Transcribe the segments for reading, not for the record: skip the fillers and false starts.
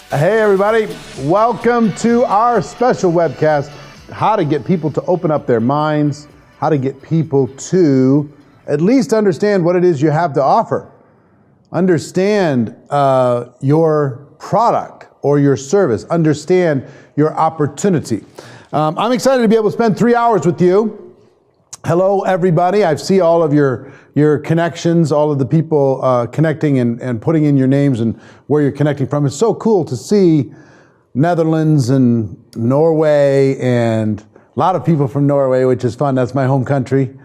Hey everybody, welcome to our special webcast, how to get people to open up their minds, how to get people to at least understand what it is you have to offer. Understand your product or your service, understand your opportunity. I'm excited to be able to spend 3 hours with you. Hello everybody, I see all of your connections, all of the people connecting and putting in your names and where you're connecting from. It's so cool to see Netherlands and Norway and a lot of people from Norway, which is fun. That's my home country.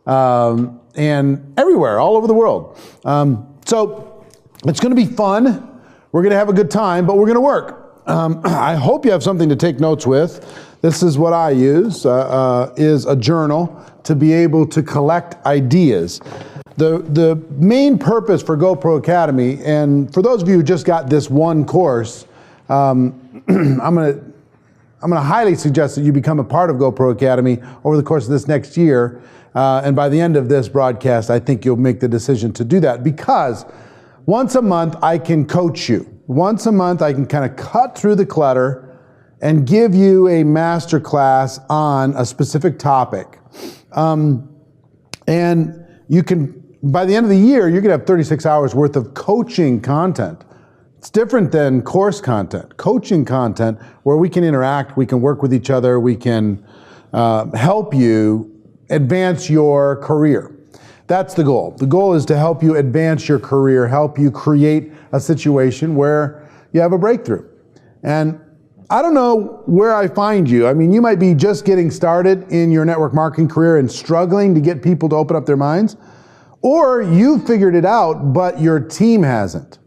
And everywhere, all over the world. So it's going to be fun. We're going to have a good time, but we're going to work. I hope you have something to take notes with. This is what I use, is a journal to be able to collect ideas. The main purpose for GoPro Academy, and for those of you who just got this one course, I'm gonna highly suggest that you become a part of GoPro Academy over the course of this next year. And by the end of this broadcast, I think you'll make the decision to do that, because once a month I can coach you. Once a month I can kind of cut through the clutter and give you a master class on a specific topic. And you can, by the end of the year, you're gonna have 36 hours worth of coaching content. It's different than course content. Coaching content where we can interact, we can work with each other, we can help you advance your career. That's the goal. The goal is to help you advance your career, help you create a situation where you have a breakthrough. And I don't know where I find you. I mean, you might be just getting started in your network marketing career and struggling to get people to open up their minds, or you figured it out, but your team hasn't.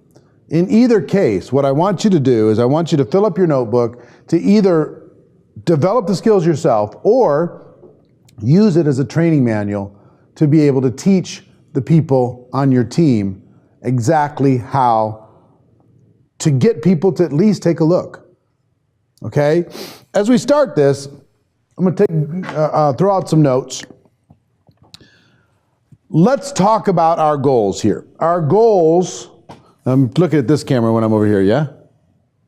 In either case, what I want you to do is I want you to fill up your notebook to either develop the skills yourself or use it as a training manual to be able to teach the people on your team exactly how to get people to at least take a look. Okay? As we start this, I'm going to throw out some notes. Let's talk about our goals here. Our goals, I'm looking at this camera when I'm over here, yeah?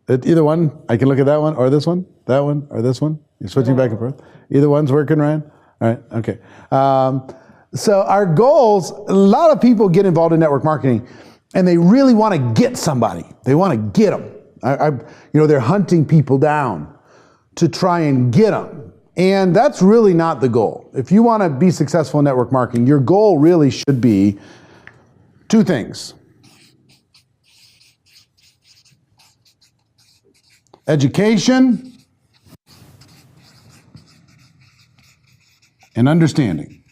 Either one, I can look at that one, or this one, that one, or this one. You're switching back and forth. Either one's working, Ryan? All right, okay. So our goals, a lot of people get involved in network marketing and they really want to get somebody. They want to get them. They're hunting people down to try and get them. And that's really not the goal. If you want to be successful in network marketing, your goal really should be two things. Education and understanding.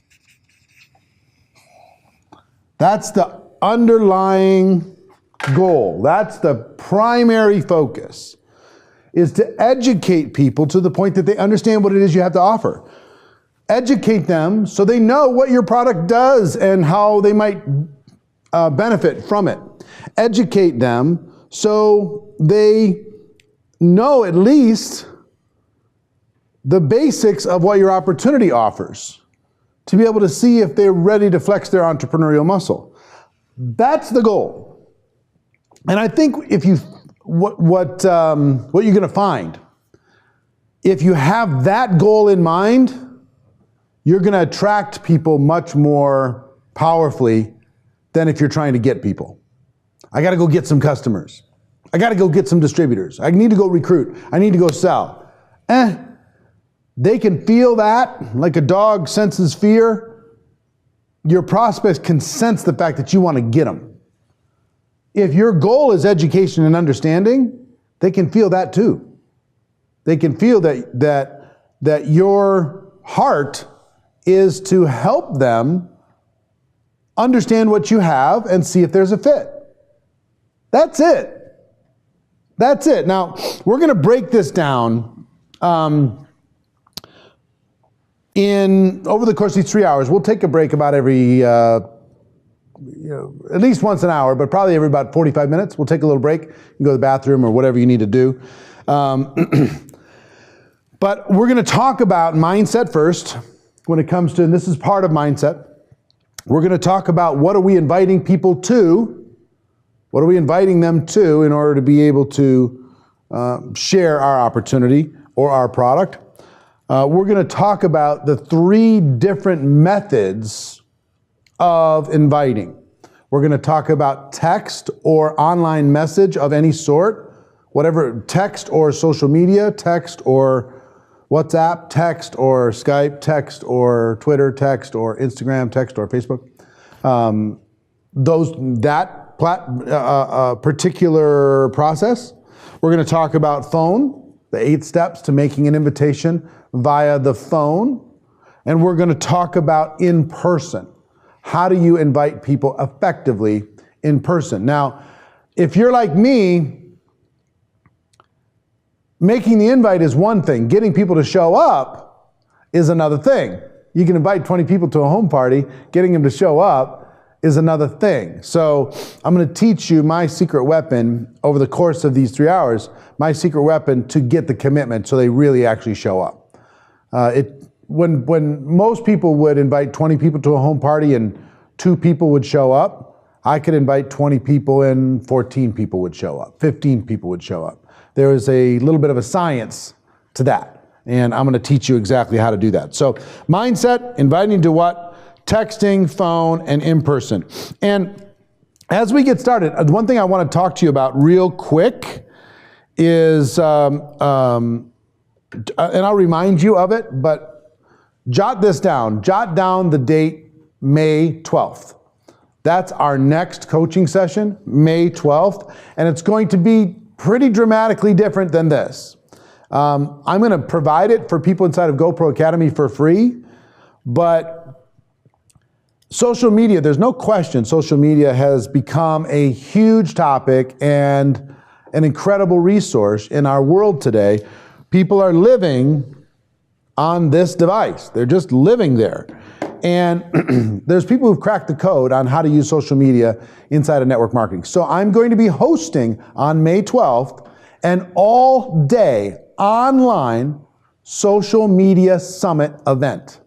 That's the underlying goal. That's the primary focus, is to educate people to the point that they understand what it is you have to offer. Educate them so they know what your product does and how they might benefit from it. Educate them so they know at least the basics of what your opportunity offers, to be able to see if they're ready to flex their entrepreneurial muscle. That's the goal. And I think if you, what you're going to find, if you have that goal in mind, you're going to attract people much more powerfully than if you're trying to get people. I got to go get some customers. I got to go get some distributors. I need to go recruit. I need to go sell. They can feel that like a dog senses fear. Your prospects can sense the fact that you want to get them. If your goal is education and understanding, they can feel that too. They can feel that your heart is to help them understand what you have and see if there's a fit. That's it. That's it. Now, we're going to break this down over the course of these 3 hours. We'll take a break about every at least once an hour, but probably every about 45 minutes. We'll take a little break and go to the bathroom or whatever you need to do. But we're going to talk about mindset first when it comes to, and this is part of mindset. We're going to talk about what are we inviting people to, what are we inviting them to in order to be able to share our opportunity or our product. We're going to talk about the 3 different methods of inviting. We're going to talk about text or online message of any sort, whatever, text or social media, text or WhatsApp, text or Skype, text or Twitter, text or Instagram, text or Facebook. That particular process. We're going to talk about phone, the 8 steps to making an invitation via the phone. And we're going to talk about in person. How do you invite people effectively in person? Now, if you're like me, making the invite is one thing. Getting people to show up is another thing. You can invite 20 people to a home party. Getting them to show up is another thing. So I'm going to teach you my secret weapon over the course of these 3 hours, my secret weapon to get the commitment so they really actually show up. When most people would invite 20 people to a home party and 2 people would show up, I could invite 20 people and 14 people would show up, 15 people would show up. There is a little bit of a science to that, and I'm going to teach you exactly how to do that. So mindset, inviting to what? Texting, phone, and in person. And as we get started, one thing I want to talk to you about real quick is, and I'll remind you of it, but jot this down. Jot down the date, May 12th. That's our next coaching session, May 12th, and it's going to be pretty dramatically different than this. I'm going to provide it for people inside of GoPro Academy for free, but social media, there's no question social media has become a huge topic and an incredible resource in our world today. People are living on this device. They're just living there. And there's people who've cracked the code on how to use social media inside of network marketing. So I'm going to be hosting on May 12th an all-day online social media summit event.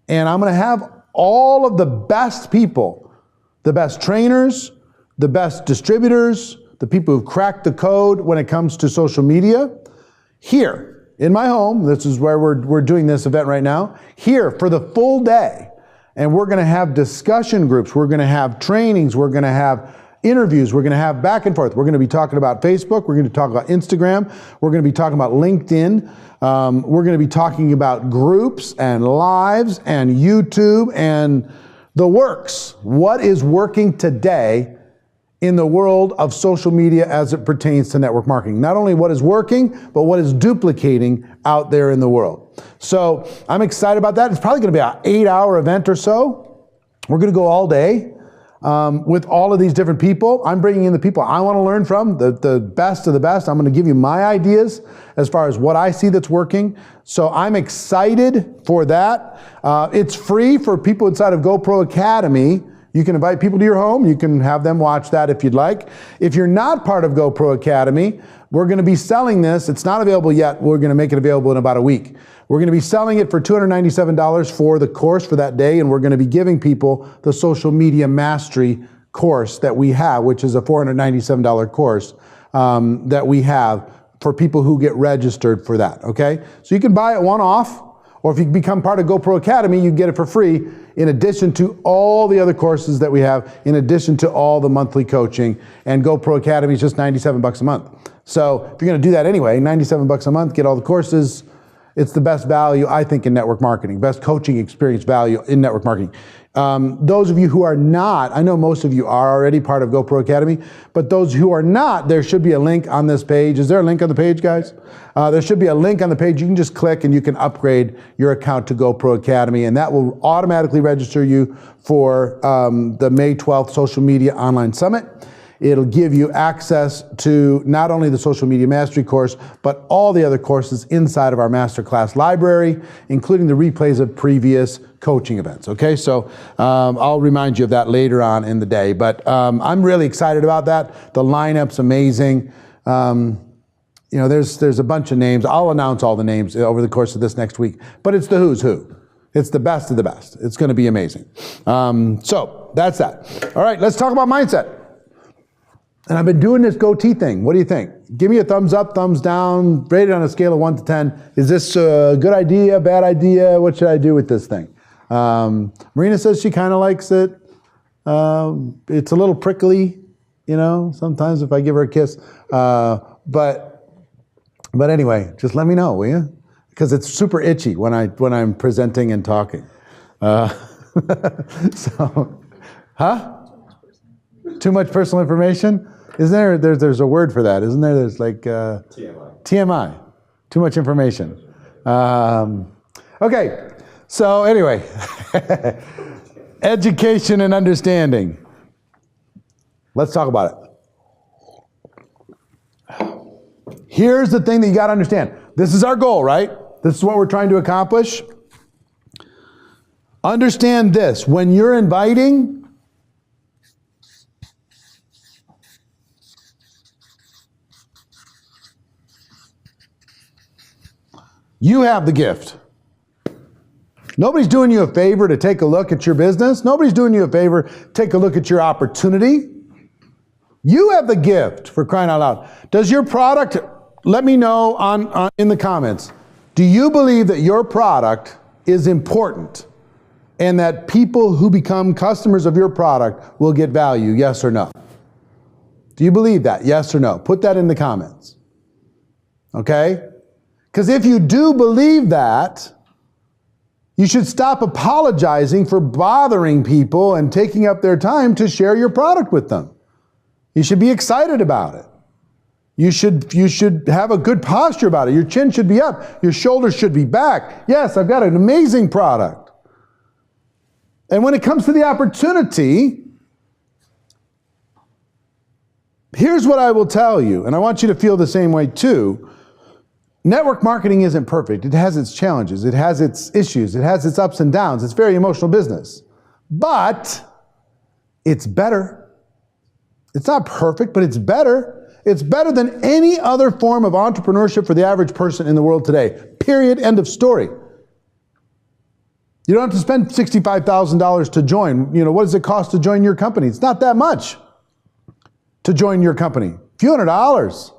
And I'm going to have all of the best people, the best trainers, the best distributors, the people who've cracked the code when it comes to social media here in my home. This is where we're doing this event right now, here for the full day. And we're going to have discussion groups. We're going to have trainings. We're going to have interviews. We're going to have back and forth. We're going to be talking about Facebook. We're going to talk about Instagram. We're going to be talking about LinkedIn. We're going to be talking about groups and lives and YouTube and the works. What is working today in the world of social media as it pertains to network marketing? Not only what is working, but what is duplicating out there in the world. So I'm excited about that. It's probably going to be an 8-hour event or so. We're going to go all day with all of these different people. I'm bringing in the people I want to learn from, the best of the best. I'm going to give you my ideas as far as what I see that's working. So I'm excited for that. It's free for people inside of GoPro Academy. You can invite people to your home. You can have them watch that if you'd like. If you're not part of GoPro Academy, we're going to be selling this. It's not available yet. We're going to make it available in about a week. We're going to be selling it for $297 for the course for that day, and we're going to be giving people the social media mastery course that we have, which is a $497 course that we have for people who get registered for that, okay? So you can buy it one-off, or if you become part of GoPro Academy, you get it for free in addition to all the other courses that we have, in addition to all the monthly coaching. And GoPro Academy is just $97 a month. So if you're going to do that anyway, $97 a month, get all the courses. It's the best value, I think, in network marketing, best coaching experience value in network marketing. Those of you who are not, I know most of you are already part of GoPro Academy, but those who are not, there should be a link on this page. Is there a link on the page, guys? There should be a link on the page. You can just click and you can upgrade your account to GoPro Academy, and that will automatically register you for the May 12th Social Media Online Summit. It'll give you access to not only the Social Media Mastery course, but all the other courses inside of our masterclass library, including the replays of previous coaching events, okay? So I'll remind you of that later on in the day, but I'm really excited about that. The lineup's amazing. You know, there's a bunch of names. I'll announce all the names over the course of this next week, but it's the who's who. It's the best of the best. It's going to be amazing. So that's that. All right, let's talk about mindset. And I've been doing this goatee thing. What do you think? Give me a thumbs up, thumbs down, rate it on a scale of 1 to 10. Is this a good idea, bad idea? What should I do with this thing? Marina says she kind of likes it. It's a little prickly, sometimes if I give her a kiss. But anyway, just let me know, will you? Because it's super itchy when I'm presenting and talking. Too much personal information? Isn't there? There's a word for that, isn't there? There's like TMI. TMI. Too much information. Okay. So anyway, education and understanding. Let's talk about it. Here's the thing that you got to understand. This is our goal, right? This is what we're trying to accomplish. Understand this. When you're inviting, you have the gift. Nobody's doing you a favor to take a look at your business. Nobody's doing you a favor to take a look at your opportunity. You have the gift, for crying out loud. Does your product, let me know in the comments, do you believe that your product is important and that people who become customers of your product will get value, yes or no? Do you believe that, yes or no? Put that in the comments. Okay? Because if you do believe that, you should stop apologizing for bothering people and taking up their time to share your product with them. You should be excited about it. You should have a good posture about it. Your chin should be up. Your shoulders should be back. Yes, I've got an amazing product. And when it comes to the opportunity, here's what I will tell you, and I want you to feel the same way too. Network marketing isn't perfect. It has its challenges. It has its issues. It has its ups and downs. It's very emotional business. But it's better. It's not perfect, but it's better. It's better than any other form of entrepreneurship for the average person in the world today. Period. End of story. You don't have to spend $65,000 to join. What does it cost to join your company? It's not that much to join your company. A few $100s,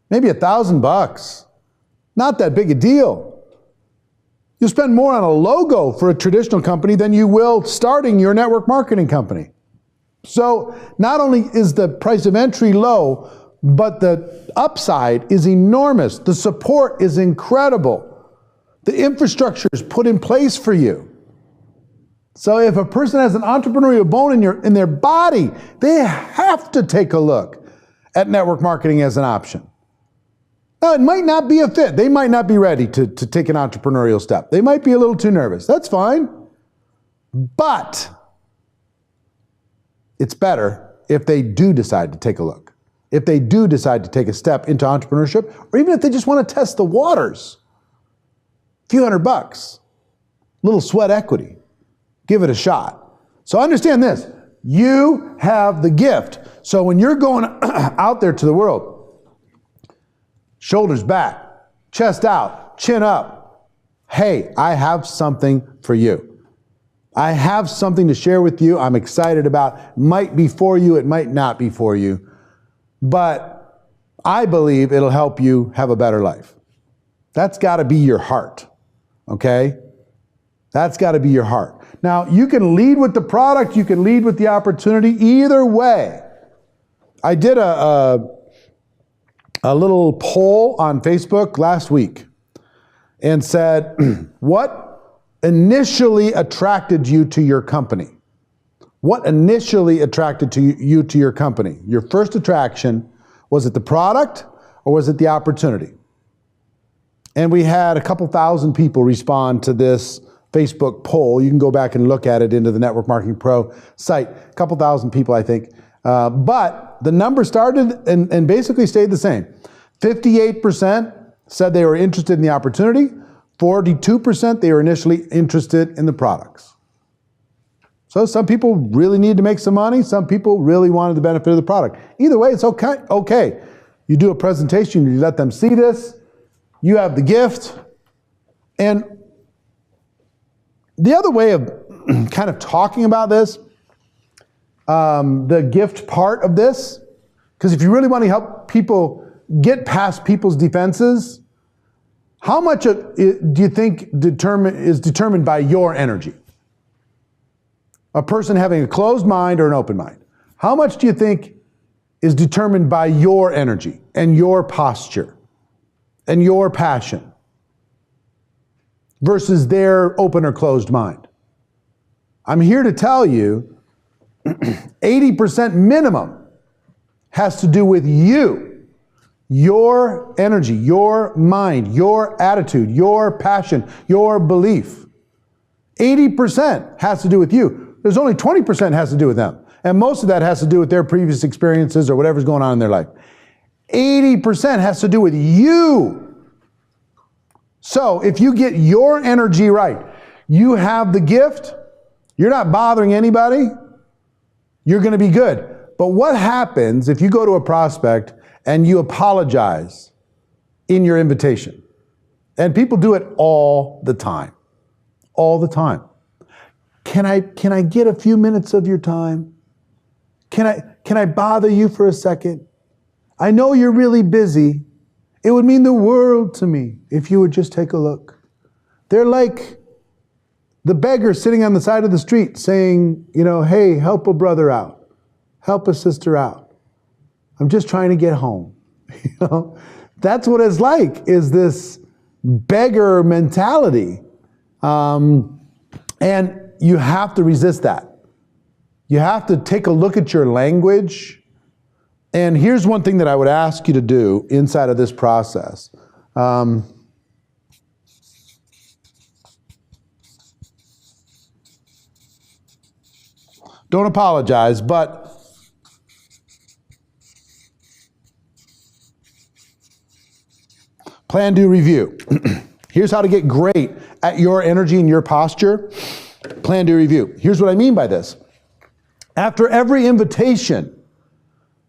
maybe $1,000. Not that big a deal. You'll spend more on a logo for a traditional company than you will starting your network marketing company. So not only is the price of entry low, but the upside is enormous. The support is incredible. The infrastructure is put in place for you. So if a person has an entrepreneurial bone in their body, they have to take a look at network marketing as an option. Now, it might not be a fit. They might not be ready to take an entrepreneurial step. They might be a little too nervous. That's fine. But it's better if they do decide to take a look. If they do decide to take a step into entrepreneurship, or even if they just want to test the waters. A few $100, little sweat equity. Give it a shot. So understand this. You have the gift. So when you're going out there to the world, shoulders back, chest out, chin up. Hey, I have something for you. I have something to share with you. I'm excited about. It might be for you, it might not be for you. But I believe it'll help you have a better life. That's got to be your heart. Okay? That's got to be your heart. Now, you can lead with the product, you can lead with the opportunity. Either way. I did a little poll on Facebook last week and said, what initially attracted you to your company? What initially attracted you to your company? Your first attraction, was it the product or was it the opportunity? And we had a couple thousand people respond to this Facebook poll. You can go back and look at it into the Network Marketing Pro site. A couple thousand people, I think. But the number started and basically stayed the same. 58% said they were interested in the opportunity. 42% they were initially interested in the products. So some people really need to make some money. Some people really wanted the benefit of the product. Either way, it's okay. You do a presentation, you let them see this. You have the gift. And the other way of kind of talking about this, the gift part of this, Because if you really want to help people get past people's defenses, how much do you think is determined by your energy? A person having a closed mind or an open mind. How much do you think is determined by your energy and your posture and your passion versus their open or closed mind? I'm here to tell you 80% minimum has to do with you, your energy, your mind, your attitude, your passion, your belief. 80% has to do with you. There's only 20% has to do with them. And most of that has to do with their previous experiences or whatever's going on in their life. 80% has to do with you. So if you get your energy right, you have the gift, you're not bothering anybody, you're going to be good. But what happens if you go to a prospect and you apologize in your invitation? And people do it all the time. All the time. Can I get a few minutes of your time? Can I bother you for a second? I know you're really busy. It would mean the world to me if you would just take a look. They're like the beggar sitting on the side of the street saying, hey, help a brother out. Help a sister out. I'm just trying to get home. That's what it's like, is this beggar mentality. And you have to resist that. You have to take a look at your language. And here's one thing that I would ask you to do inside of this process. Don't apologize, but plan, do, review. Here's how to get great at your energy and your posture. Plan, do, review. Here's what I mean by this. After every invitation,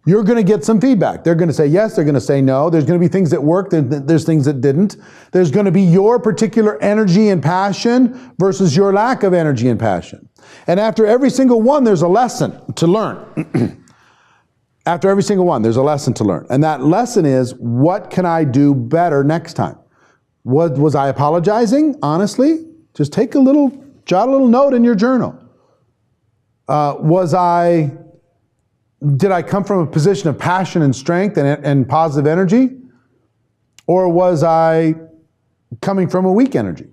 you're going to get some feedback. They're going to say yes, they're going to say no. There's going to be things that worked, there's things that didn't. There's going to be your particular energy and passion versus your lack of energy and passion. And after every single one, there's a lesson to learn. After every single one, there's a lesson to learn. And that lesson is, what can I do better next time? Was I apologizing? Honestly? Just jot a little note in your journal. Did I come from a position of passion and strength and positive energy? Or was I coming from a weak energy?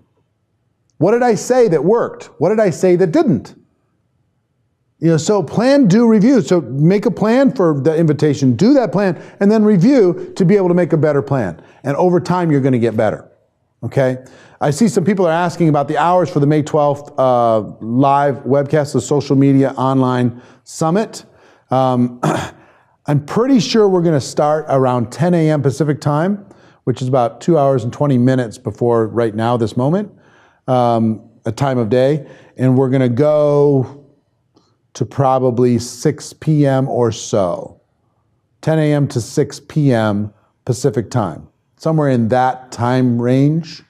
What did I say that worked? What did I say that didn't? So plan, do, review. So make a plan for the invitation, do that plan, and then review to be able to make a better plan. And over time, you're going to get better. Okay? I see some people are asking about the hours for the May 12th live webcast, the social media online summit. I'm pretty sure we're going to start around 10 a.m. Pacific time, which is about 2 hours and 20 minutes before right now, this moment, a time of day. And we're going to go to probably 6 p.m. or so. 10 a.m. to 6 p.m. Pacific time. Somewhere in that time range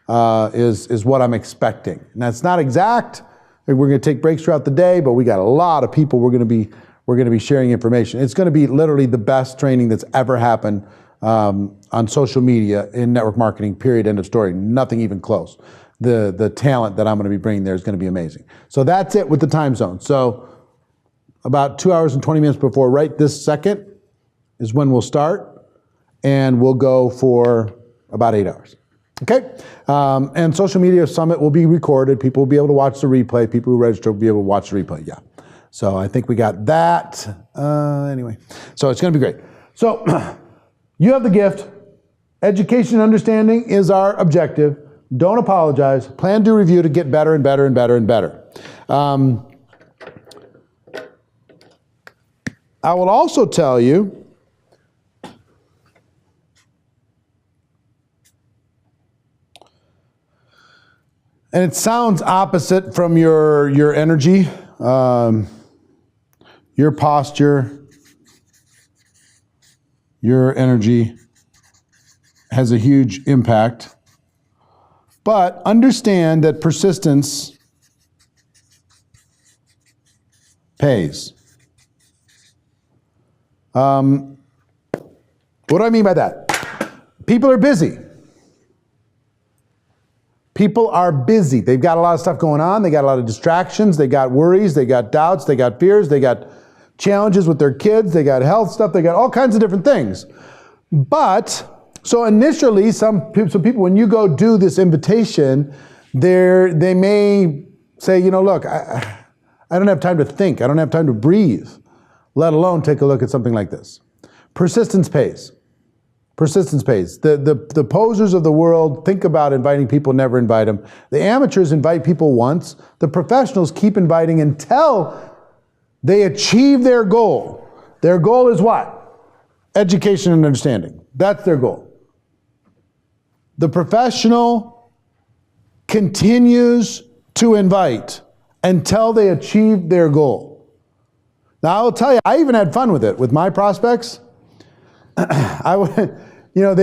is what I'm expecting. And that's not exact. We're going to take breaks throughout the day, but we got a lot of people we're going to be sharing information. It's going to be literally the best training that's ever happened on social media in network marketing, period, end of story. Nothing even close. The talent that I'm going to be bringing there is going to be amazing. So that's it with the time zone. So about 2 hours and 20 minutes before right this second is when we'll start, and we'll go for about 8 hours. Okay? And Social Media Summit will be recorded. People will be able to watch the replay. People who register will be able to watch the replay. Yeah. So I think we got that. Anyway, so it's going to be great. So you have the gift. Education and understanding is our objective. Don't apologize. Plan, do, review to get better and better and better and better. I will also tell you, and it sounds opposite from your energy, your posture, your energy has a huge impact. But understand that persistence pays. What do I mean by that? People are busy. People are busy. They've got a lot of stuff going on. They got a lot of distractions. They got worries. They got doubts. They got fears. They got challenges with their kids. They got health stuff. They got all kinds of different things. But, so initially, some people, when you go do this invitation, they may say, you know, look, I don't have time to think. I don't have time to breathe, let alone take a look at something like this. Persistence pays. Persistence pays. The posers of the world think about inviting people, never invite them. The amateurs invite people once. The professionals keep inviting until they achieve their goal. Their goal is what? Education and understanding. That's their goal. The professional continues to invite until they achieve their goal. Now, I will tell you, I even had fun with it with my prospects. I would, you know,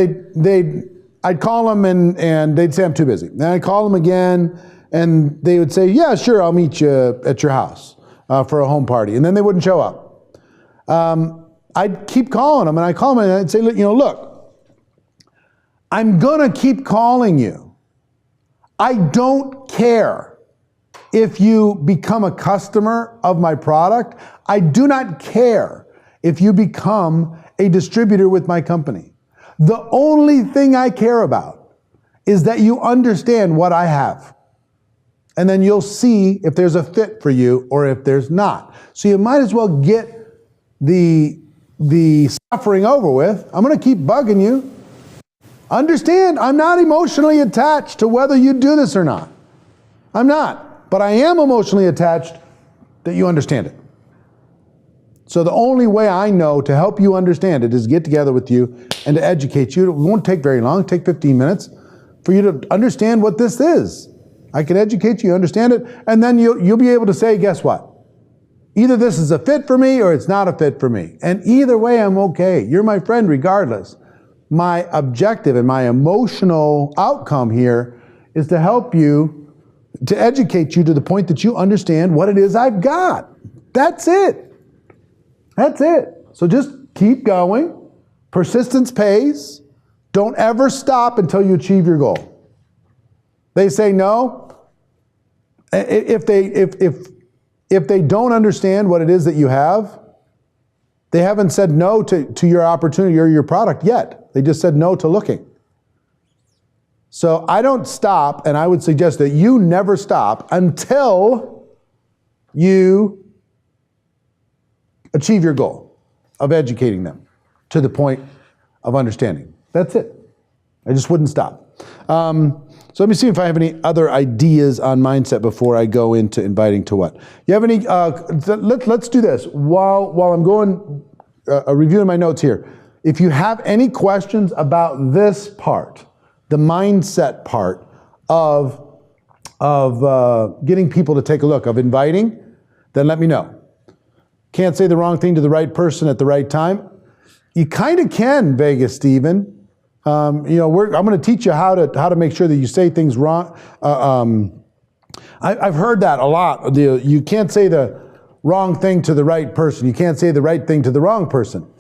I'd call them and they'd say I'm too busy. Then I'd call them again and they would say, yeah, sure, I'll meet you at your house for a home party. And then they wouldn't show up. I'd keep calling them and I'd call them and I'd say, you know, look, I'm gonna keep calling you. I don't care if you become a customer of my product. I do not care if you become a distributor with my company. The only thing I care about is that you understand what I have. And then you'll see if there's a fit for you or if there's not. So you might as well get the suffering over with. I'm gonna keep bugging you. Understand, I'm not emotionally attached to whether you do this or not. I'm not, but I am emotionally attached that you understand it. So the only way I know to help you understand it is get together with you and to educate you. It won't take very long, take 15 minutes for you to understand what this is. I can educate you, understand it, and then you'll be able to say, guess what? Either this is a fit for me or it's not a fit for me. And either way, I'm okay. You're my friend regardless. My objective and my emotional outcome here is to help you, to educate you to the point that you understand what it is I've got. That's it. That's it. So just keep going. Persistence pays. Don't ever stop until you achieve your goal. They say no. If they don't understand what it is that you have, they haven't said no to your opportunity or your product yet. They just said no to looking. So I don't stop, and I would suggest that you never stop until you achieve your goal of educating them to the point of understanding. That's it. I just wouldn't stop. So let me see if I have any other ideas on mindset before I go into inviting to what. You have any, let's do this. While I'm going, reviewing my notes here, if you have any questions about this part, the mindset part of getting people to take a look, of inviting, then let me know. Can't say the wrong thing to the right person at the right time. You kind of can, Vegas Steven. I'm going to teach you how to make sure that you say things wrong. I've heard that a lot. You can't say the wrong thing to the right person. You can't say the right thing to the wrong person.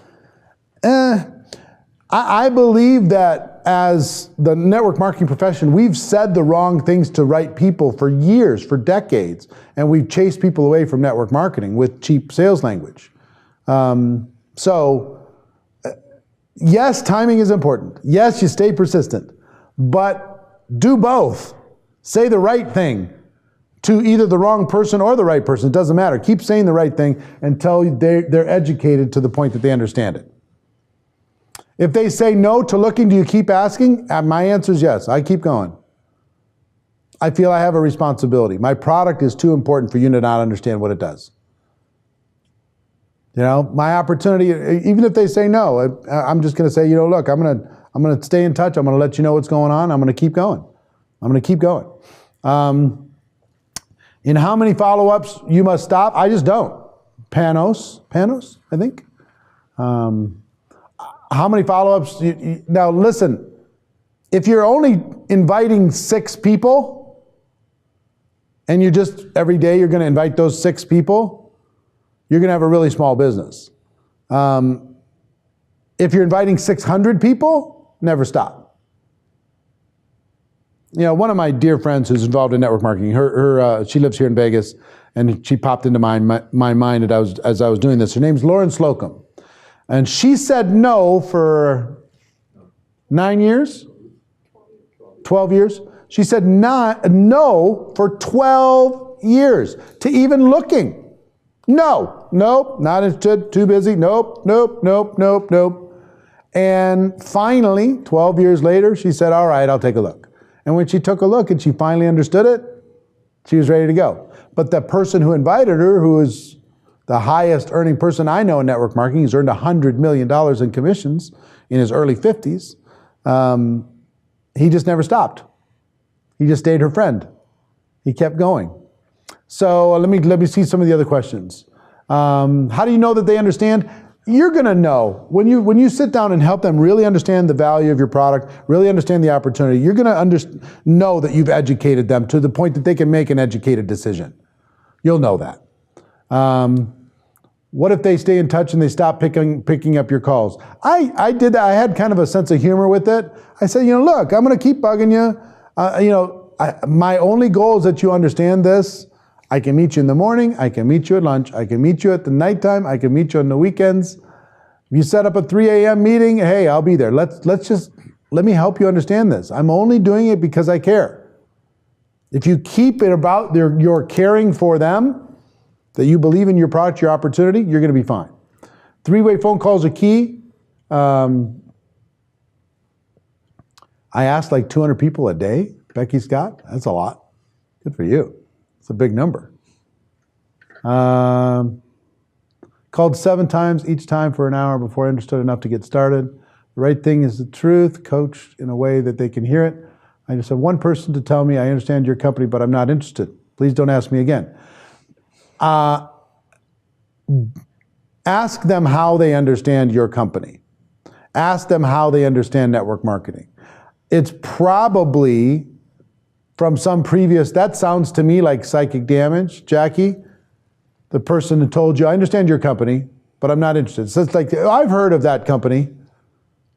I believe that as the network marketing profession, we've said the wrong things to right people for years, for decades, and we've chased people away from network marketing with cheap sales language. Yes, timing is important. Yes, you stay persistent, but do both. Say the right thing to either the wrong person or the right person. It doesn't matter. Keep saying the right thing until they're educated to the point that they understand it. If they say no to looking, do you keep asking? My answer is yes. I keep going. I feel I have a responsibility. My product is too important for you to not understand what it does. You know, my opportunity, even if they say no, I'm just going to say, look, I'm going to stay in touch. I'm going to let you know what's going on. I'm going to keep going. I'm going to keep going. In how many follow-ups you must stop? I just don't. Panos, I think. How many follow-ups? Now listen, if you're only inviting 6 people and you just, every day you're going to invite those 6 people, you're going to have a really small business. If you're inviting 600 people, never stop. You know, one of my dear friends who's involved in network marketing, she lives here in Vegas, and she popped into my mind as I was doing this. Her name's Lauren Slocum. And she said no for 9 years? 12 years? She said no for 12 years to even looking. No, nope, not interested, too busy, nope. And finally, 12 years later, she said, all right, I'll take a look. And when she took a look and she finally understood it, she was ready to go. But the person who invited her, who is the highest earning person I know in network marketing, he's earned $100 million in commissions in his early 50s, he just never stopped. He just stayed her friend. He kept going. So let me see some of the other questions. How do you know that they understand? You're going to know when you sit down and help them really understand the value of your product, really understand the opportunity. You're going to know that you've educated them to the point that they can make an educated decision. You'll know that. What if they stay in touch and they stop picking up your calls? I did that. I had kind of a sense of humor with it. I said, look, I'm going to keep bugging you. My only goal is that you understand this. I can meet you in the morning, I can meet you at lunch, I can meet you at the nighttime, I can meet you on the weekends. If you set up a 3 a.m. meeting, hey, I'll be there. Let me help you understand this. I'm only doing it because I care. If you keep it about your caring for them, that you believe in your product, your opportunity, you're going to be fine. 3-way phone calls are key. I asked like 200 people a day, Becky Scott. That's a lot. Good for you. It's a big number. Called 7 times each time for an hour before I understood enough to get started. The right thing is the truth, coached in a way that they can hear it. I just have one person to tell me, I understand your company, but I'm not interested. Please don't ask me again. Ask them how they understand your company. Ask them how they understand network marketing. It's probably from some previous, that sounds to me like psychic damage, Jackie. The person who told you, I understand your company, but I'm not interested. So it's like, I've heard of that company,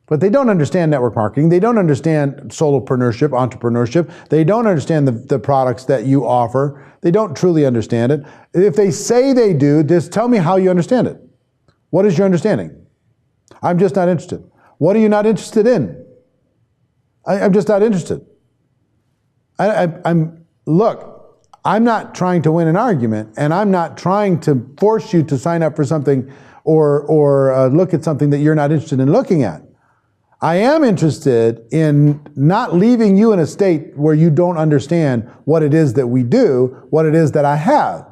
but they don't understand network marketing. They don't understand solopreneurship, entrepreneurship. They don't understand the products that you offer. They don't truly understand it. If they say they do, just tell me how you understand it. What is your understanding? I'm just not interested. What are you not interested in? I'm just not interested. Look, I'm not trying to win an argument, and I'm not trying to force you to sign up for something or look at something that you're not interested in looking at. I am interested in not leaving you in a state where you don't understand what it is that we do, what it is that I have.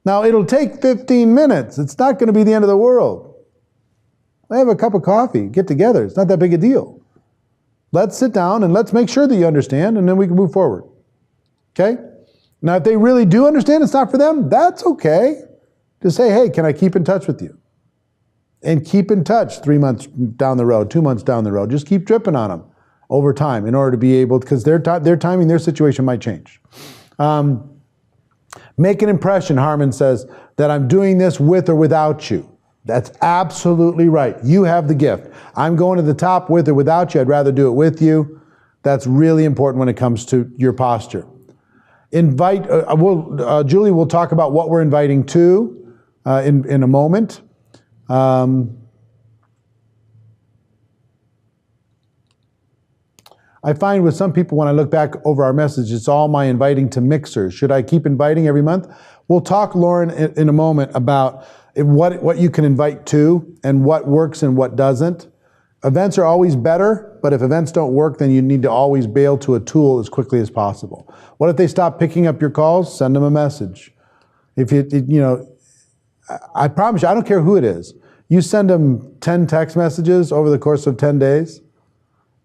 Now, it'll take 15 minutes. It's not going to be the end of the world. I have a cup of coffee, get together. It's not that big a deal. Let's sit down and let's make sure that you understand, and then we can move forward. Okay? Now, if they really do understand it's not for them, that's okay. Just say, hey, can I keep in touch with you? And keep in touch 3 months down the road, 2 months down the road. Just keep dripping on them over time in order to be able, because their timing, their situation might change. Make an impression, Harmon says, that I'm doing this with or without you. That's absolutely right. You have the gift. I'm going to the top with or without you. I'd rather do it with you. That's really important when it comes to your posture. Julie will talk about what we're inviting to in a moment. I find with some people when I look back over our message, it's all my inviting to mixers. Should I keep inviting every month? We'll talk, Lauren, in a moment about what you can invite to and what works and what doesn't. Events are always better, but if events don't work, then you need to always bail to a tool as quickly as possible. What if they stop picking up your calls? Send them a message. If I promise you, I don't care who it is. You send them 10 text messages over the course of 10 days,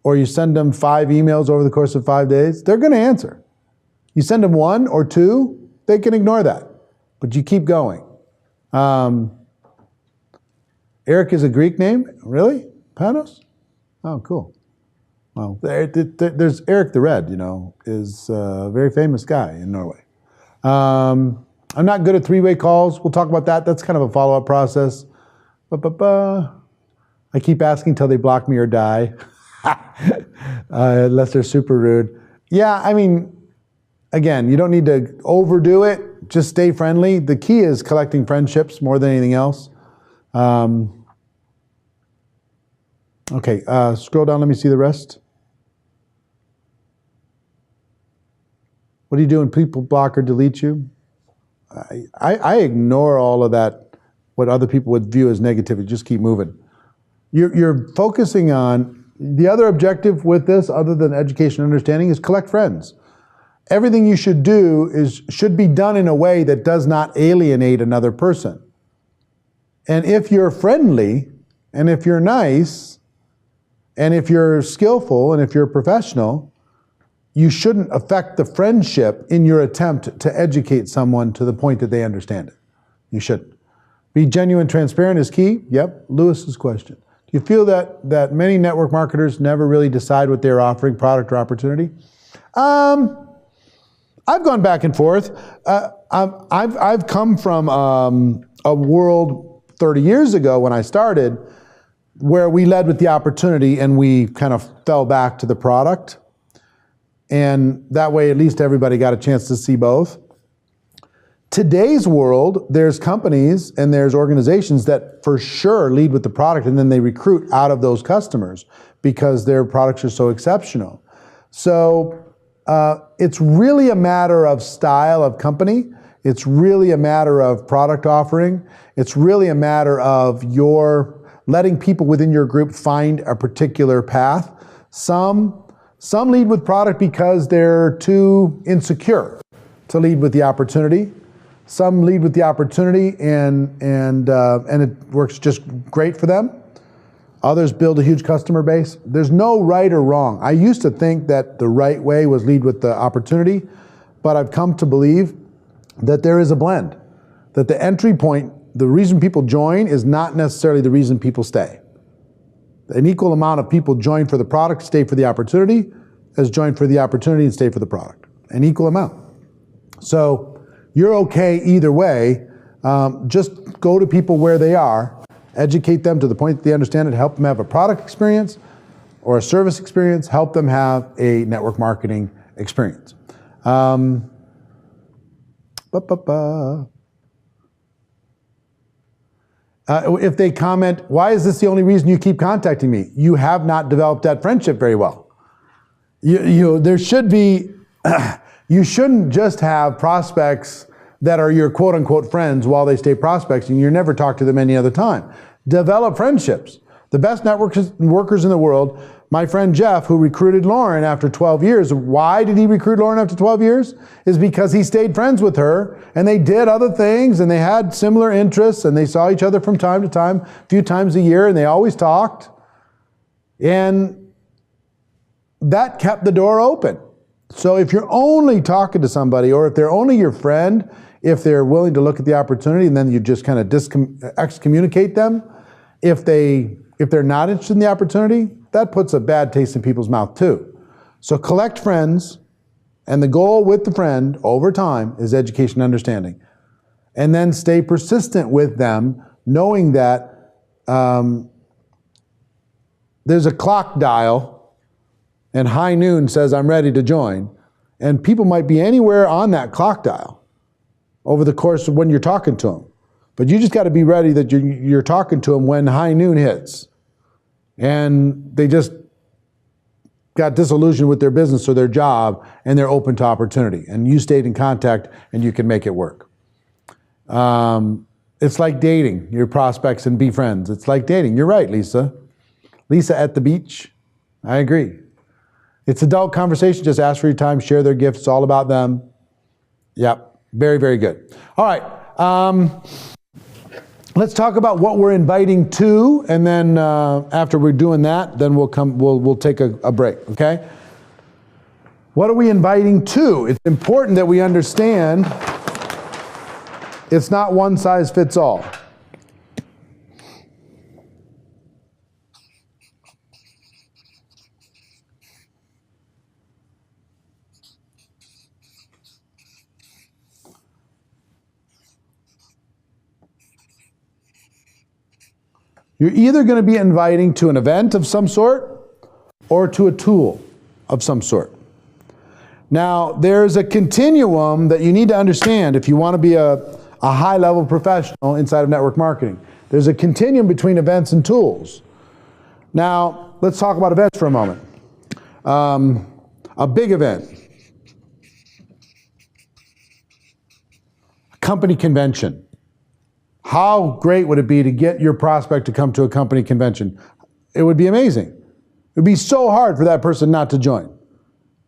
or you send them 5 emails over the course of 5 days, they're going to answer. You send them 1 or 2, they can ignore that, but you keep going. Eric is a Greek name? Really? Panos? Oh, cool. Well, there's Eric the Red, is a very famous guy in Norway. I'm not good at 3-way calls. We'll talk about that. That's kind of a follow-up process. I keep asking till they block me or die, unless they're super rude. Yeah, I mean, again, you don't need to overdo it. Just stay friendly. The key is collecting friendships more than anything else. Okay, scroll down. Let me see the rest. What do you do when people block or delete you? I ignore all of that, what other people would view as negativity. Just keep moving. You're focusing on the other objective with this, other than education and understanding, is collect friends. Everything you should do should be done in a way that does not alienate another person. And if you're friendly, and if you're nice, and if you're skillful, and if you're professional, you shouldn't affect the friendship in your attempt to educate someone to the point that they understand it. You shouldn't. Be genuine, transparent is key. Yep, Lewis's question. Do you feel that many network marketers never really decide what they're offering, product or opportunity? I've gone back and forth. I've come from a world 30 years ago when I started where we led with the opportunity and we kind of fell back to the product. And that way, at least everybody got a chance to see both. Today's world, there's companies and there's organizations that for sure lead with the product, and then they recruit out of those customers because their products are so exceptional. So it's really a matter of style of company. It's really a matter of product offering. It's really a matter of your letting people within your group find a particular path. Some lead with product because they're too insecure to lead with the opportunity. Some lead with the opportunity and it works just great for them. Others build a huge customer base. There's no right or wrong. I used to think that the right way was lead with the opportunity, but I've come to believe that there is a blend. That the entry point, the reason people join is not necessarily the reason people stay. An equal amount of people join for the product, stay for the opportunity, as join for the opportunity and stay for the product. An equal amount. So you're okay either way. Just go to people where they are, educate them to the point that they understand it, help them have a product experience or a service experience, help them have a network marketing experience. If they comment, why is this the only reason you keep contacting me? You have not developed that friendship very well. There should be, you shouldn't just have prospects that are your quote unquote friends while they stay prospects and you never talk to them any other time. Develop friendships. The best workers in the world, my friend Jeff, who recruited Lauren after 12 years, why did he recruit Lauren after 12 years? Is because he stayed friends with her and they did other things and they had similar interests and they saw each other from time to time, a few times a year, and they always talked. And that kept the door open. So if you're only talking to somebody, or if they're only your friend, if they're willing to look at the opportunity and then you just kind of excommunicate them, if they're not interested in the opportunity, that puts a bad taste in people's mouth too. So collect friends, and the goal with the friend over time is education and understanding. And then stay persistent with them, knowing that there's a clock dial and high noon says I'm ready to join, and people might be anywhere on that clock dial over the course of when you're talking to them. But you just got to be ready that you're talking to them when high noon hits. And they just got disillusioned with their business or their job, and they're open to opportunity. And you stayed in contact, and you can make it work. It's like dating your prospects and be friends. It's like dating. You're right, Lisa. Lisa at the beach. I agree. It's adult conversation. Just ask for your time, share their gifts. It's all about them. Yep. Very, very good. All right. Let's talk about what we're inviting to, and then after we're doing that, then we'll take a break, okay? What are we inviting to? It's important that we understand it's not one size fits all. You're either going to be inviting to an event of some sort or to a tool of some sort. Now, there's a continuum that you need to understand if you want to be a high-level professional inside of network marketing. There's a continuum between events and tools. Now, let's talk about events for a moment. A big event. A company convention. How great would it be to get your prospect to come to a company convention? It would be amazing. It would be so hard for that person not to join.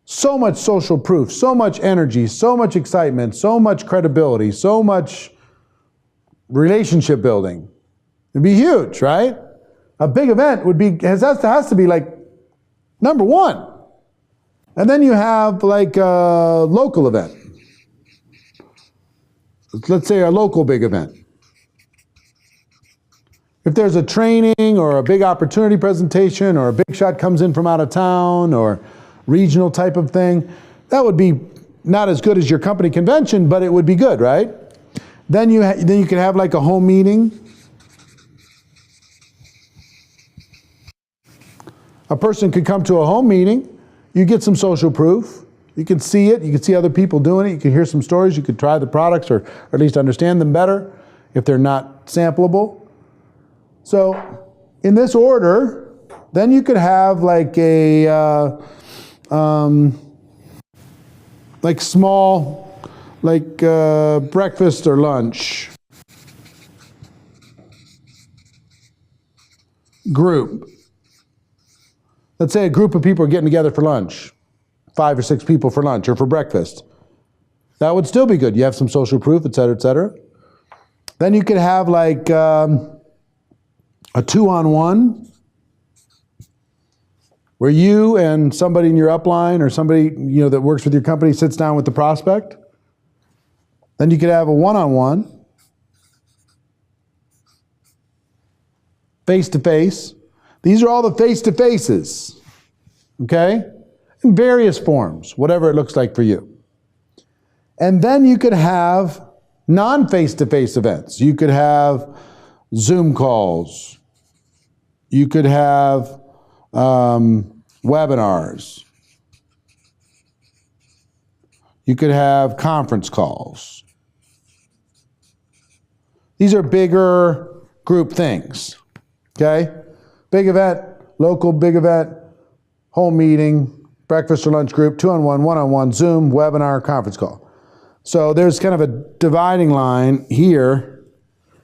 So much social proof, so much energy, so much excitement, so much credibility, so much relationship building. It'd be huge, right? A big event would be has to be like number one. And then you have like a local event. Let's say a local big event. If there's a training or a big opportunity presentation or a big shot comes in from out of town or regional type of thing, that would be not as good as your company convention, but it would be good, right? Then you could have like a home meeting. A person could come to a home meeting. You get some social proof. You can see it. You can see other people doing it. You can hear some stories. You could try the products or at least understand them better if they're not sampleable. So in this order, then you could have like a like small, like breakfast or lunch group. Let's say a group of people are getting together for lunch, 5 or 6 people for lunch or for breakfast. That would still be good. You have some social proof, et cetera, et cetera. Then you could have like a 2-on-1 where you and somebody in your upline or somebody that works with your company sits down with the prospect. Then you could have a 1-on-1, face-to-face. These are all the face-to-faces, okay? In various forms, whatever it looks like for you. And then you could have non-face-to-face events. You could have Zoom calls. You could have webinars. You could have conference calls. These are bigger group things, okay? Big event, local big event, home meeting, breakfast or lunch group, 2-on-1, 1-on-1, Zoom, webinar, conference call. So there's kind of a dividing line here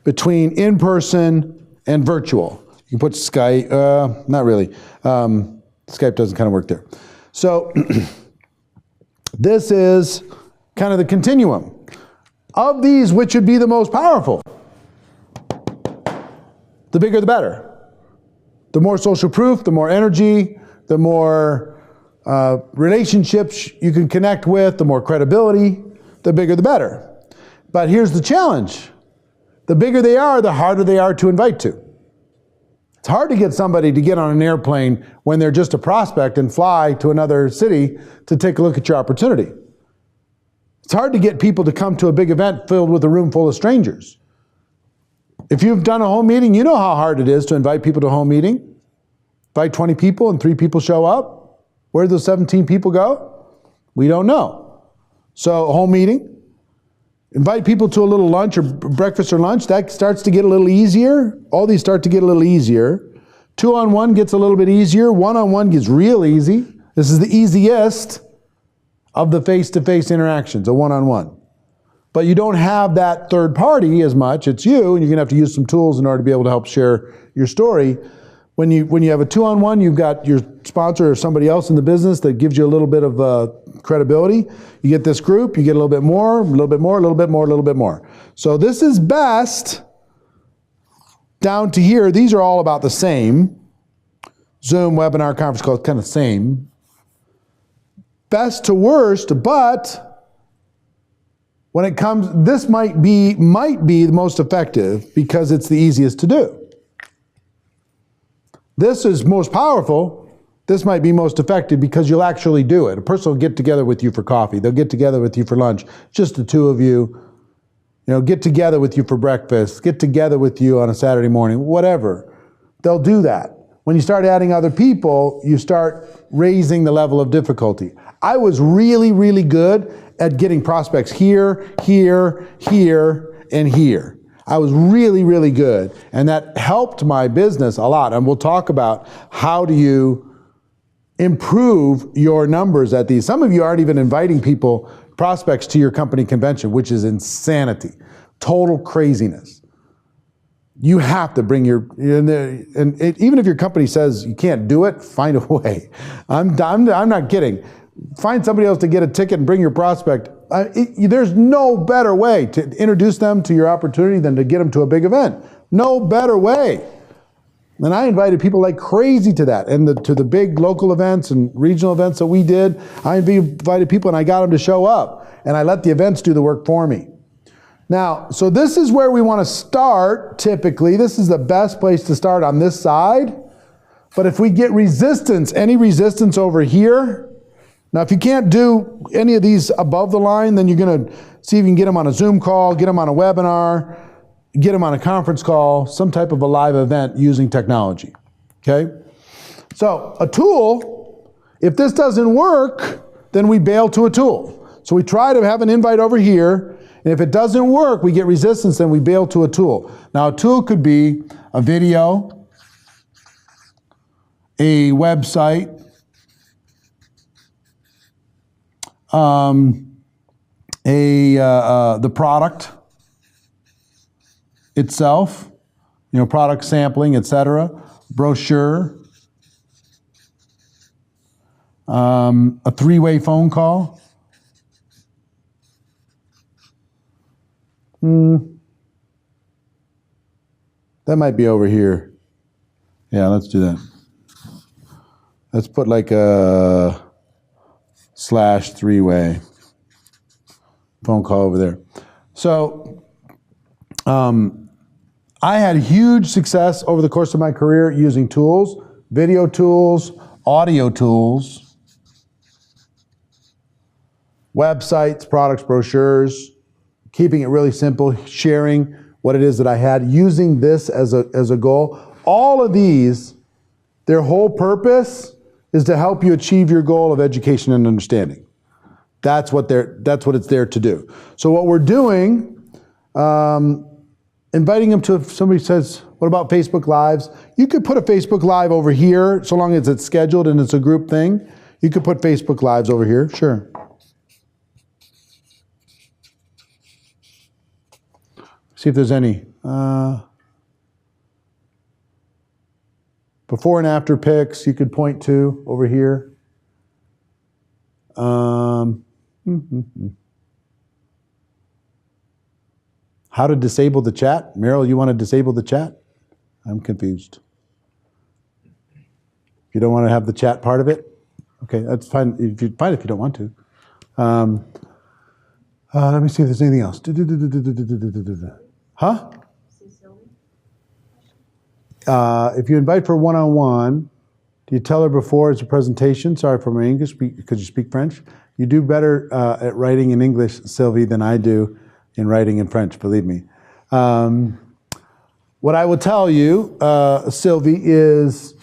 between in-person and virtual. You can put Skype, not really. Skype doesn't kind of work there. So this is kind of the continuum. Of these, which would be the most powerful? The bigger the better. The more social proof, the more energy, the more relationships you can connect with, the more credibility, the bigger the better. But here's the challenge. The bigger they are, the harder they are to invite to. It's hard to get somebody to get on an airplane when they're just a prospect and fly to another city to take a look at your opportunity. It's hard to get people to come to a big event filled with a room full of strangers. If you've done a home meeting, you know how hard it is to invite people to a home meeting. Invite 20 people and 3 people show up. Where do those 17 people go? We don't know. So a home meeting. Invite people to a little lunch or breakfast or lunch. That starts to get a little easier. All these start to get a little easier. 2-on-1 gets a little bit easier. 1-on-1 gets real easy. This is the easiest of the face-to-face interactions, a 1-on-1. But you don't have that third party as much. It's you, and you're going to have to use some tools in order to be able to help share your story. When you have a 2-on-1, you've got your sponsor or somebody else in the business that gives you a little bit of credibility. You get this group, you get a little bit more, a little bit more, a little bit more, a little bit more. So this is best down to here. These are all about the same. Zoom, webinar, conference call, kind of the same. Best to worst, but when it comes, this might be the most effective because it's the easiest to do. This is most powerful. This might be most effective because you'll actually do it. A person will get together with you for coffee. They'll get together with you for lunch. Just the two of you. Get together with you for breakfast. Get together with you on a Saturday morning. Whatever. they'll do that. When you start adding other people, you start raising the level of difficulty. I was really, really good at getting prospects here, here, here, and here. I was really, really good. And that helped my business a lot. And we'll talk about how do you improve your numbers at these. Some of you aren't even inviting people, prospects, to your company convention, which is insanity. Total craziness. You have to bring your, even if your company says you can't do it, find a way. I'm not kidding. Find somebody else to get a ticket and bring your prospect. There's no better way to introduce them to your opportunity than to get them to a big event. No better way. And I invited people like crazy to that, and to the big local events and regional events that we did. I invited people and I got them to show up, and I let the events do the work for me. Now, so this is where we want to start typically. This is the best place to start on this side. But if we get resistance, any resistance over here, now if you can't do any of these above the line, then you're going to see if you can get them on a Zoom call, get them on a webinar, get them on a conference call, some type of a live event using technology, okay? So a tool, if this doesn't work, then we bail to a tool. So we try to have an invite over here, and if it doesn't work, we get resistance, then we bail to a tool. Now a tool could be a video, a website, the product itself, product sampling, etc., brochure, a three-way phone call. That might be over here. Yeah, let's do that. Let's put like a / three-way phone call over there. So I had huge success over the course of my career using tools, video tools, audio tools, websites, products, brochures, keeping it really simple, sharing what it is that I had, using this as a goal. All of these, their whole purpose is to help you achieve your goal of education and understanding. That's what it's there to do. So what we're doing, inviting them to, if somebody says, what about Facebook Lives? You could put a Facebook Live over here, so long as it's scheduled and it's a group thing. You could put Facebook Lives over here, sure. See if there's any. Before and after pics you could point to over here. How to disable the chat? Meryl, you want to disable the chat? I'm confused. You don't want to have the chat part of it? Okay, that's fine. If you don't want to. Let me see if there's anything else. Huh? If you invite for one-on-one, do you tell her before it's a presentation? Sorry for my English, because you speak French. You do better at writing in English, Sylvie, than I do in writing in French, believe me. What I will tell you, Sylvie, is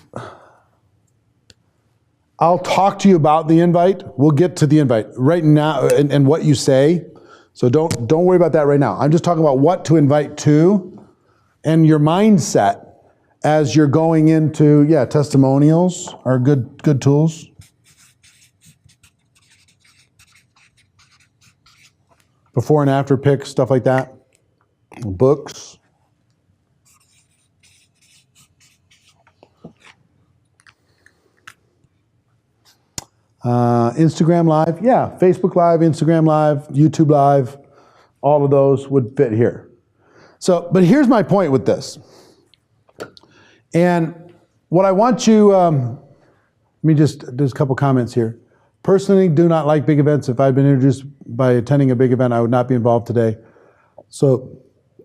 I'll talk to you about the invite. We'll get to the invite right now and what you say. So don't worry about that right now. I'm just talking about what to invite to and your mindset as you're going into, testimonials are good tools. Before and after pics, stuff like that. Books. Instagram Live, Facebook Live, Instagram Live, YouTube Live, all of those would fit here. So, but here's my point with this. And what I want you, there's a couple comments here. Personally, do not like big events. If I'd been introduced by attending a big event, I would not be involved today. So,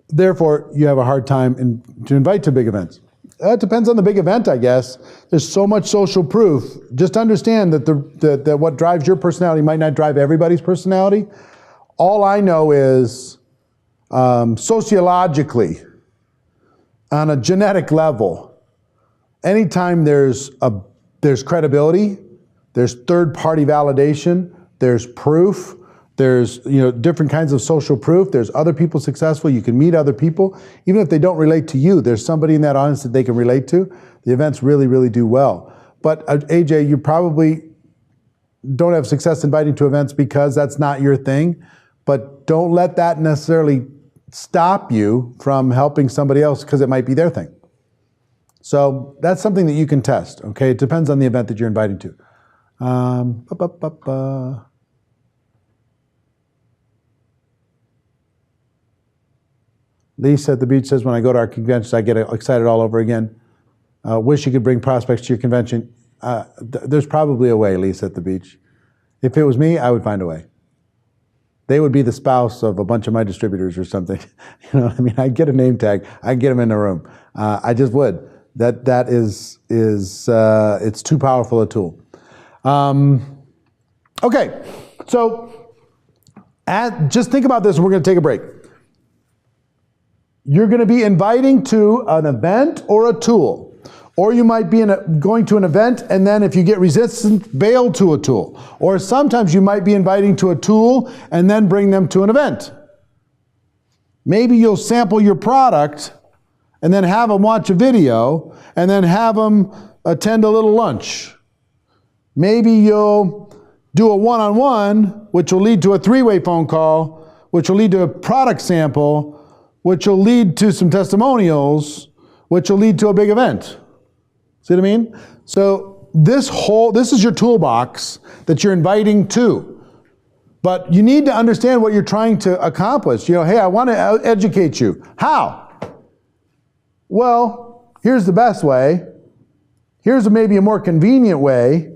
therefore, you have a hard time to invite to big events. It depends on the big event, I guess. There's so much social proof. Just understand that that what drives your personality might not drive everybody's personality. All I know is sociologically, on a genetic level, anytime there's credibility, there's third-party validation, there's proof, there's different kinds of social proof, there's other people successful, you can meet other people. Even if they don't relate to you, there's somebody in that audience that they can relate to. The events really, really do well. But AJ, you probably don't have success inviting to events because that's not your thing. But don't let that necessarily stop you from helping somebody else because it might be their thing. So that's something that you can test, okay? It depends on the event that you're inviting to. Lisa at the beach says, when I go to our conventions, I get excited all over again. Wish you could bring prospects to your convention. There's probably a way, Lisa at the beach. If it was me, I would find a way. They would be the spouse of a bunch of my distributors or something. You know what I mean? I'd get a name tag. I'd get them in the room. I just would. That is it's too powerful a tool. Okay, so just think about this and we're going to take a break. You're going to be inviting to an event or a tool. Or you might be going to an event and then if you get resistance, bail to a tool. Or sometimes you might be inviting to a tool and then bring them to an event. Maybe you'll sample your product and then have them watch a video and then have them attend a little lunch. Maybe you'll do a one-on-one, which will lead to a three-way phone call, which will lead to a product sample, which will lead to some testimonials, which will lead to a big event. See what I mean? So this is your toolbox that you're inviting to. But you need to understand what you're trying to accomplish. Hey, I want to educate you. How? Well, here's the best way. Here's maybe a more convenient way.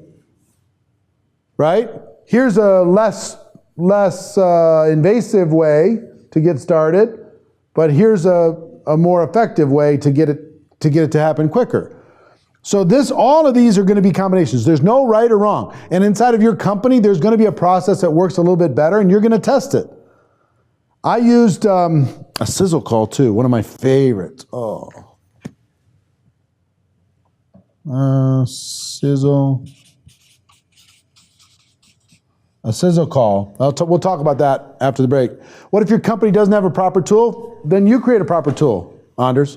Right? Here's a less invasive way to get started. But here's a more effective way to get it to happen quicker. So all of these are going to be combinations. There's no right or wrong. And inside of your company, there's going to be a process that works a little bit better, and you're going to test it. I used a sizzle call too, one of my favorites. A sizzle call. We'll talk about that after the break. What if your company doesn't have a proper tool? Then you create a proper tool, Anders.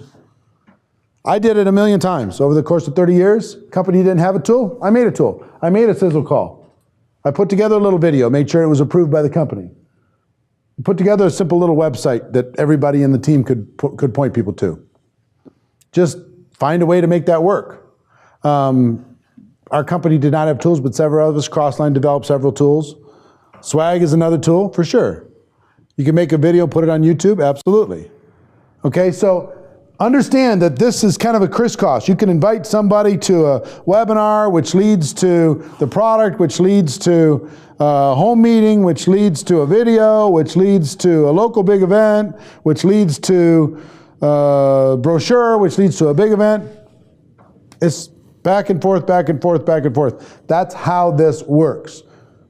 I did it a million times over the course of 30 years. Company didn't have a tool. I made a tool. I made a sizzle call. I put together a little video, made sure it was approved by the company. Put together a simple little website that everybody in the team could point people to. Just find a way to make that work. Our company did not have tools, but several of us, Crossline, developed several tools. Swag is another tool, for sure. You can make a video, put it on YouTube, absolutely. Okay, so understand that this is kind of a crisscross. You can invite somebody to a webinar, which leads to the product, which leads to a home meeting, which leads to a video, which leads to a local big event, which leads to a brochure, which leads to a big event. It's back and forth, back and forth, back and forth. That's how this works.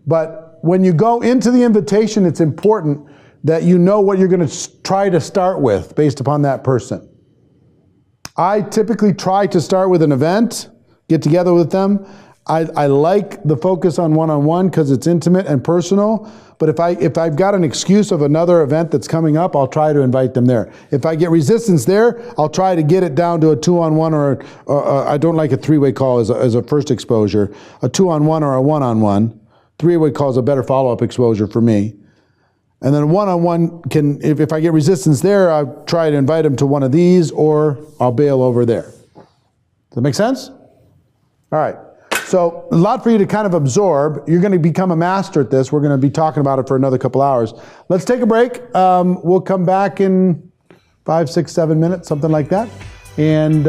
But when you go into the invitation, it's important that you know what you're going to try to start with based upon that person. I typically try to start with an event, get together with them. I like the focus on one-on-one because it's intimate and personal. But if I've got an excuse of another event that's coming up, I'll try to invite them there. If I get resistance there, I'll try to get it down to a two-on-one or I don't like a three-way call as a first exposure. A two-on-one or a one-on-one. Three-way call is a better follow-up exposure for me. And then one-on-one can, if I get resistance there, I'll try to invite them to one of these or I'll bail over there. Does that make sense? All right. So a lot for you to kind of absorb. You're going to become a master at this. We're going to be talking about it for another couple hours. Let's take a break. We'll come back in 5, 6, 7 minutes, something like that. And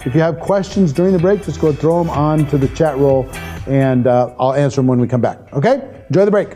if you have questions during the break, just go throw them onto the chat roll and I'll answer them when we come back. Okay? Enjoy the break.